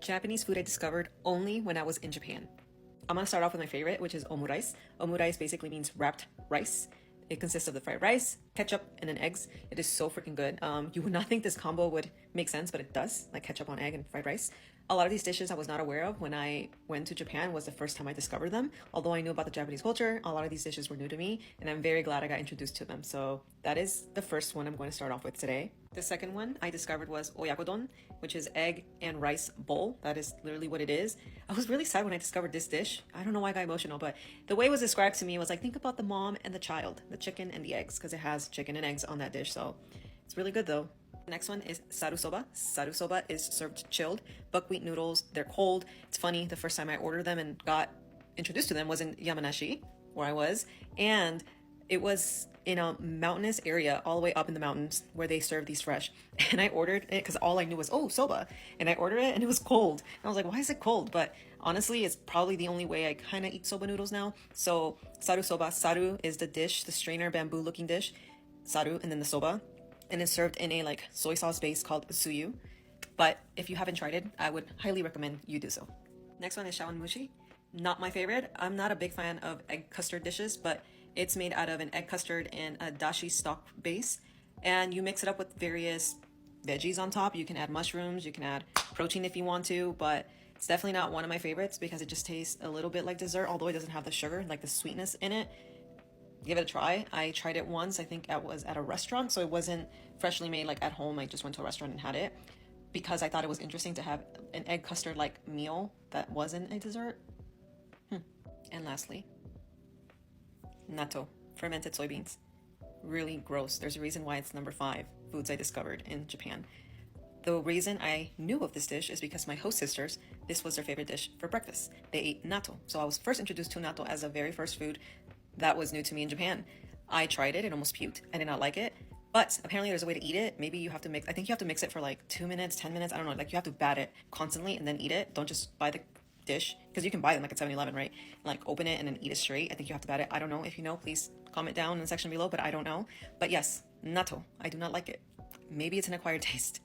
Japanese food I discovered only when I was in Japan. I'm gonna start off with my favorite, which is omurice. Omurice basically means wrapped rice. It consists of the fried rice, ketchup, and then eggs. It is so freaking good. You would not think this combo would make sense, but it does, like ketchup on egg and fried rice. A lot of these dishes I was not aware of when I went to Japan. Was the first time I discovered them. Although I knew about the Japanese culture, a lot of these dishes were new to me, and I'm very glad I got introduced to them. So that is the first one I'm going to start off with today. The second one I discovered was oyakodon, which is egg and rice bowl. That is literally what it is. I was really sad when I discovered this dish. I don't know why I got emotional, but the way it was described to me was like, think about the mom and the child, the chicken and the eggs, because it has chicken and eggs on that dish. So it's really good though. The next one is saru soba. Saru soba is served chilled. Buckwheat noodles, they're cold. It's funny, the first time I ordered them and got introduced to them was in Yamanashi, where I was. And it was in a mountainous area all the way up in the mountains where they serve these fresh. And I ordered it because all I knew was, oh, soba. And I ordered it and it was cold. And I was like, why is it cold? But honestly, it's probably the only way I kind of eat soba noodles now. So saru soba, saru is the dish, the strainer bamboo looking dish. Saru, and then the soba. And it's served in a like soy sauce base called suyu. But if you haven't tried it, I would highly recommend you do so. Next one is shawanmushi. Not my favorite. I'm not a big fan of egg custard dishes, but it's made out of an egg custard and a dashi stock base. And you mix it up with various veggies on top. You can add mushrooms, you can add protein if you want to, but it's definitely not one of my favorites because it just tastes a little bit like dessert, although it doesn't have the sugar, like the sweetness in it. Give it a try. I tried it once. I think it was at a restaurant, so it wasn't freshly made like at home. I just went to a restaurant and had it because I thought it was interesting to have an egg custard like meal that wasn't a dessert. And lastly, natto, fermented soybeans. Really gross. There's a reason why it's number 5 foods I discovered in Japan. The reason I knew of this dish is because my host sisters, this was their favorite dish for breakfast. They ate natto. So I was first introduced to natto as a very first food that was new to me in Japan. I tried it and almost puked. I did not like it. But apparently there's a way to eat it. Maybe you have to mix, I think you have to mix it for like 2 minutes, 10 minutes. I don't know. Like you have to bat it constantly and then eat it. Don't just buy the dish because you can buy them like at 7-Eleven, right? Like open it and then eat it straight. I think you have to bat it. I don't know. If you know, please comment down in the section below, but I don't know. But yes, natto. I do not like it. Maybe it's an acquired taste.